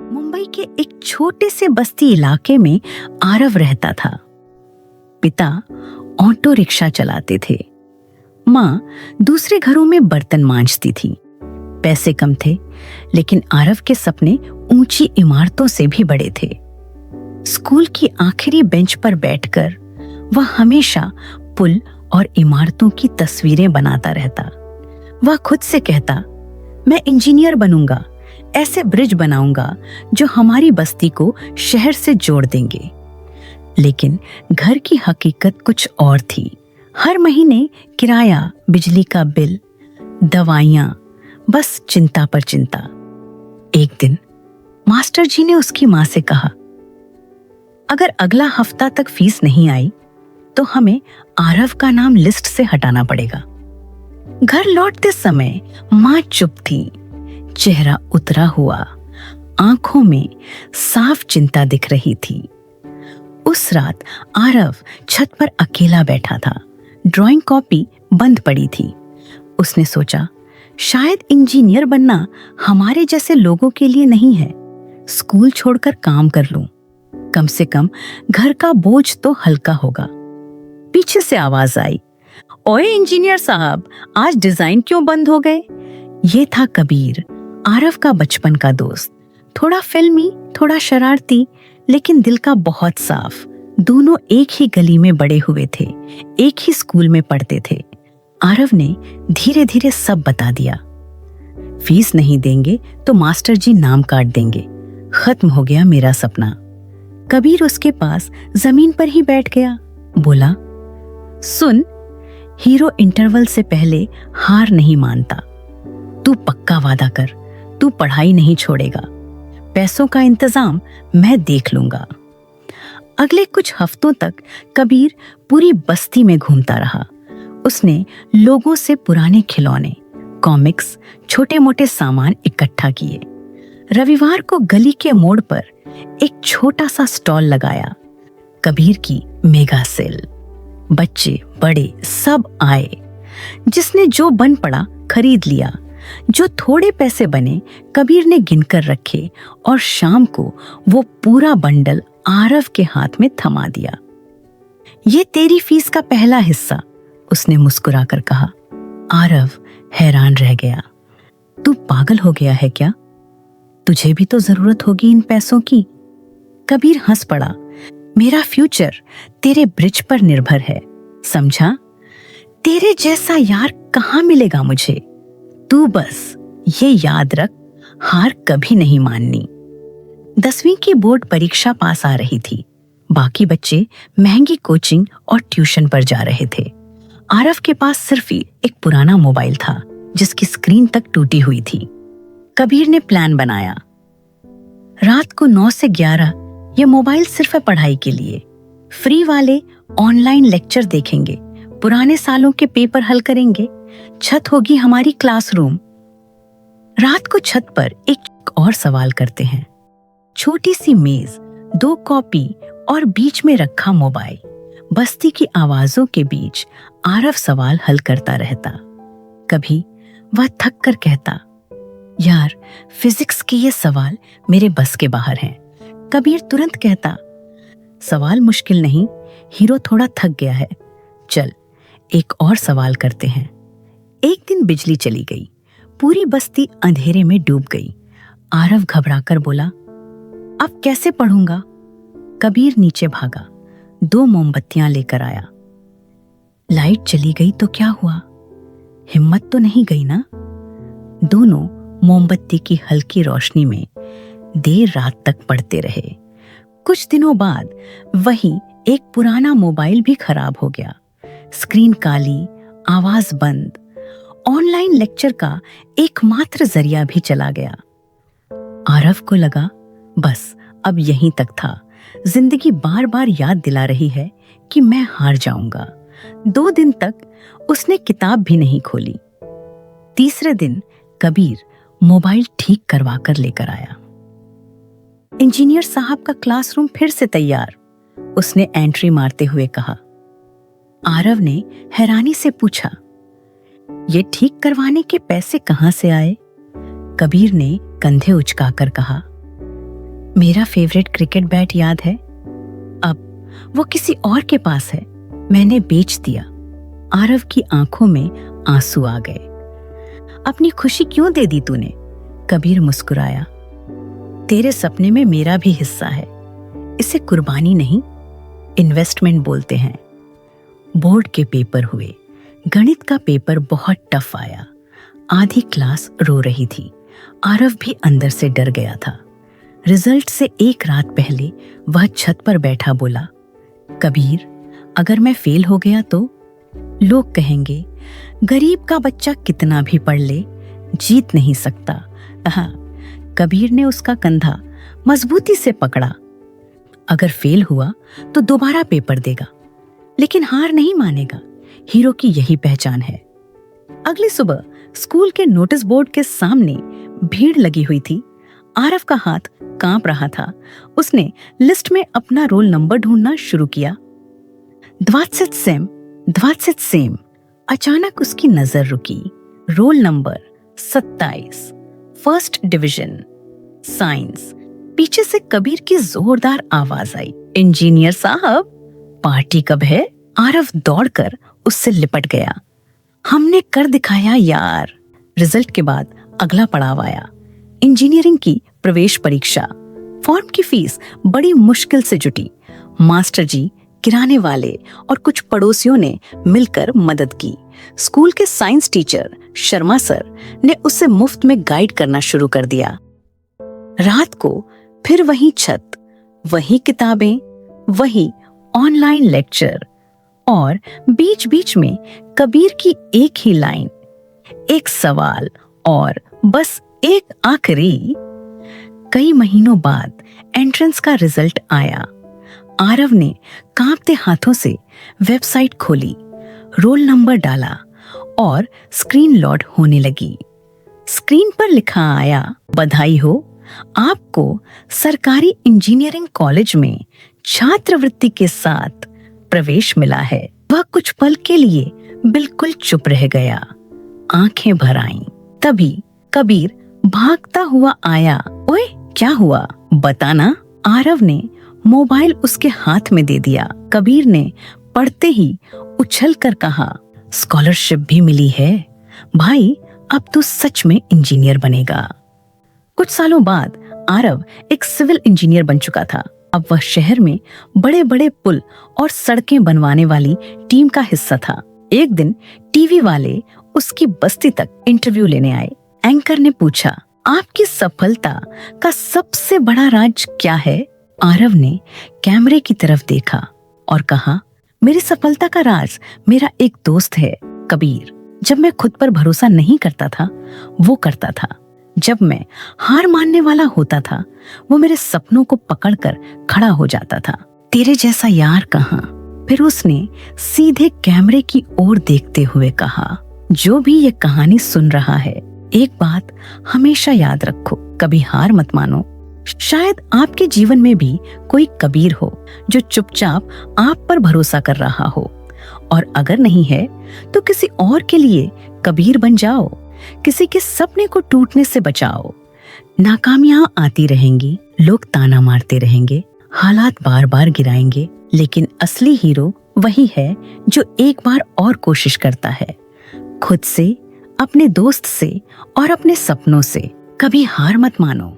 मुंबई के एक छोटे से बस्ती इलाके में आरव रहता था। पिता ऑटो रिक्शा चलाते थे, माँ दूसरे घरों में बर्तन मांजती थी। पैसे कम थे, लेकिन आरव के सपने ऊंची इमारतों से भी बड़े थे। स्कूल की आखिरी बेंच पर बैठकर वह हमेशा पुल और इमारतों की तस्वीरें बनाता रहता। वह खुद से कहता, मैं इंजीनियर बनूंगा, ऐसे ब्रिज बनाऊंगा जो हमारी बस्ती को शहर से जोड़ देंगे। लेकिन घर की हकीकत कुछ और थी। हर महीने किराया, बिजली का बिल, दवाइयां, बस चिंता पर चिंता। एक दिन मास्टर जी ने उसकी मां से कहा, अगर अगला हफ्ता तक फीस नहीं आई तो हमें आरव का नाम लिस्ट से हटाना पड़ेगा। घर लौटते समय मां चुप थी, चेहरा उतरा हुआ, आंखों में साफ चिंता दिख रही थी। उस रात आरव छत पर अकेला बैठा था। ड्राइंग कॉपी बंद पड़ी थी। उसने सोचा, शायद इंजीनियर बनना हमारे जैसे लोगों के लिए नहीं है। स्कूल छोड़कर काम कर लूं, कम से कम घर का बोझ तो हल्का होगा। पीछे से आवाज आई, ओए इंजीनियर साहब, आज डिजाइन क्यों बंद हो गए? ये था कबीर, आरव का बचपन का दोस्त। थोड़ा फिल्मी, थोड़ा शरारती, लेकिन दिल का बहुत साफ। दोनों एक ही गली में बड़े हुए थे, एक ही स्कूल में पढ़ते थे। आरव ने धीरे धीरे सब बता दिया। फीस नहीं देंगे तो मास्टर जी नाम काट देंगे। खत्म हो गया मेरा सपना। कबीर उसके पास जमीन पर ही बैठ गया। बोला, सुन, हीरो इंटरवल से पहले हार नहीं मानता। तू पक्का वादा कर, तू पढ़ाई नहीं छोड़ेगा। पैसों का इंतजाम मैं देख लूंगा। अगले कुछ हफ्तों तक कबीर पूरी बस्ती में घूमता रहा। उसने लोगों से पुराने खिलौने, कॉमिक्स, छोटे मोटे सामान इकट्ठा किए। रविवार को गली के मोड़ पर एक छोटा सा स्टॉल लगाया। कबीर की मेगा सेल। बच्चे बड़े सब आए। जिसने जो बन पड़ा खरीद लिया। जो थोड़े पैसे बने कबीर ने गिनकर रखे और शाम को वो पूरा बंडल आरव के हाथ में थमा दिया। ये तेरी फीस का पहला हिस्सा, उसने मुस्कुराकर कहा। आरव हैरान रह गया। तू पागल हो गया है क्या? तुझे भी तो जरूरत होगी इन पैसों की। कबीर हंस पड़ा। मेरा फ्यूचर तेरे ब्रिज पर निर्भर है, समझा? तेरे जैसा यार कहाँ मिलेगा मुझे? तू बस ये याद रख, हार कभी नहीं माननी। 10वीं की बोर्ड परीक्षा पास आ रही थी। बाकी बच्चे महंगी कोचिंग और ट्यूशन पर जा रहे थे। आरव के पास सिर्फ एक पुराना मोबाइल था जिसकी स्क्रीन तक टूटी हुई थी। कबीर ने प्लान बनाया। रात को 9 से 11 ये मोबाइल सिर्फ है पढ़ाई के लिए। फ्री वाले ऑनलाइन लेक्चर देखेंगे, पुराने सालों के पेपर हल करेंगे। छत होगी हमारी क्लासरूम। रात को छत पर एक और सवाल करते हैं। छोटी सी मेज, 2 कॉपी और बीच में रखा मोबाइल। बस्ती की आवाजों के बीच आरव सवाल हल करता रहता। कभी वह थक कर कहता, यार फिजिक्स के ये सवाल मेरे बस के बाहर हैं। कबीर तुरंत कहता, सवाल मुश्किल नहीं, हीरो थोड़ा थक गया है। चल एक और सवाल करते हैं। एक दिन बिजली चली गई। पूरी बस्ती अंधेरे में डूब गई। आरव घबराकर बोला, अब कैसे पढ़ूंगा? कबीर नीचे भागा, 2 मोमबत्तियां लेकर आया। लाइट चली गई तो क्या हुआ? हिम्मत तो नहीं गई ना? दोनों मोमबत्ती की हल्की रोशनी में देर रात तक पढ़ते रहे। कुछ दिनों बाद वही एक पुराना मोबाइल भी खराब हो गया। स्क्रीन काली, आवाज बंद। ऑनलाइन लेक्चर का एकमात्र जरिया भी चला गया। आरव को लगा, बस अब यहीं तक था। जिंदगी बार बार याद दिला रही है कि मैं हार जाऊंगा। 2 दिन तक उसने किताब भी नहीं खोली। तीसरे दिन कबीर मोबाइल ठीक करवा कर लेकर आया। इंजीनियर साहब का क्लासरूम फिर से तैयार, उसने एंट्री मारते हुए कहा। आरव ने हैरानी से पूछा, ये ठीक करवाने के पैसे कहां से आए? कबीर ने कंधे उचकाकर कहा, मेरा फेवरेट क्रिकेट बैट याद है? अब वो किसी और के पास है, मैंने बेच दिया। आरव की आंखों में आंसू आ गए। अपनी खुशी क्यों दे दी तूने? कबीर मुस्कुराया। तेरे सपने में मेरा भी हिस्सा है, इसे कुर्बानी नहीं, इन्वेस्टमेंट बोलते हैं। बोर्ड के पेपर हुए। गणित का पेपर बहुत टफ आया। आधी क्लास रो रही थी। आरव भी अंदर से डर गया था। रिजल्ट से एक रात पहले वह छत पर बैठा बोला, कबीर, अगर मैं फेल हो गया तो? लोग कहेंगे गरीब का बच्चा कितना भी पढ़ ले, जीत नहीं सकता। कबीर ने उसका कंधा मजबूती से पकड़ा। अगर फेल हुआ तो दोबारा पेपर देगा, लेकिन हार नहीं मानेगा। हीरो की यही पहचान है। अगली सुबह स्कूल के नोटिस बोर्ड के सामने भीड़ लगी हुई थी। आरव का हाथ कांप रहा था। उसने लिस्ट में अपना रोल नंबर ढूंढना शुरू किया। 27 सेम। अचानक उसकी नजर रुकी। Roll number 27, first division, science. पीछे से कबीर की जोरदार आवाज आई, इंजीनियर साहब, पार्टी कब है? आरव दौड़कर उससे लिपट गया। हमने कर दिखाया यार। रिजल्ट के बाद अगला पड़ाव आया, इंजीनियरिंग की प्रवेश परीक्षा। फॉर्म की फीस बड़ी मुश्किल से जुटी। मास्टर जी, किराने वाले और कुछ पड़ोसियों ने मिलकर मदद की। स्कूल के साइंस टीचर शर्मा सर ने उसे मुफ्त में गाइड करना शुरू कर दिया। रात को फिर वही छत, वही किताबें, वही ऑनलाइन लेक्चर और बीच बीच में कबीर की एक ही लाइन, एक सवाल और बस एक आखिरी। कई महीनों बाद एंट्रेंस का रिजल्ट आया। आरव ने कांपते हाथों से वेबसाइट खोली, रोल नंबर डाला और स्क्रीन लोड होने लगी। स्क्रीन पर लिखा आया, बधाई हो, आपको सरकारी इंजीनियरिंग कॉलेज में छात्रवृत्ति के साथ प्रवेश मिला है। वह कुछ पल के लिए बिल्कुल चुप रह गया, आंखें भर आईं। तभी कबीर भागता हुआ आया। ओए, क्या हुआ? बताना। आरव ने मोबाइल उसके हाथ में दे दिया। कबीर ने पढ़ते ही उछलकर कहा, स्कॉलरशिप भी मिली है भाई, अब तो सच में इंजीनियर बनेगा। कुछ सालों बाद आरव एक सिविल इंजीनियर बन चुका था। अब वह शहर में बड़े बड़े पुल और सड़कें बनवाने वाली टीम का हिस्सा था। एक दिन टीवी वाले उसकी बस्ती तक इंटरव्यू लेने आए। एंकर ने पूछा, आपकी सफलता का सबसे बड़ा राज क्या है? आरव ने कैमरे की तरफ देखा और कहा, मेरी सफलता का राज मेरा एक दोस्त है, कबीर। जब मैं खुद पर भरोसा नहीं करता था, वो करता था। जब मैं हार मानने वाला होता था, वो मेरे सपनों को पकड़कर खड़ा हो जाता था। तेरे जैसा यार कहाँ? फिर उसने सीधे कैमरे की ओर देखते हुए कहा, जो भी ये कहानी सुन रहा है, एक बात हमेशा याद रखो, कभी हार मत मानो। शायद आपके जीवन में भी कोई कबीर हो जो चुपचाप आप पर भरोसा कर रहा हो, और अगर नहीं है तो किसी और के लिए कबीर बन जाओ। किसी के सपने को टूटने से बचाओ। नाकामियां आती रहेंगी, लोग ताना मारते रहेंगे, हालात बार बार गिराएंगे, लेकिन असली हीरो वही है जो एक बार और कोशिश करता है। खुद से, अपने दोस्त से और अपने सपनों से। कभी हार मत मानो।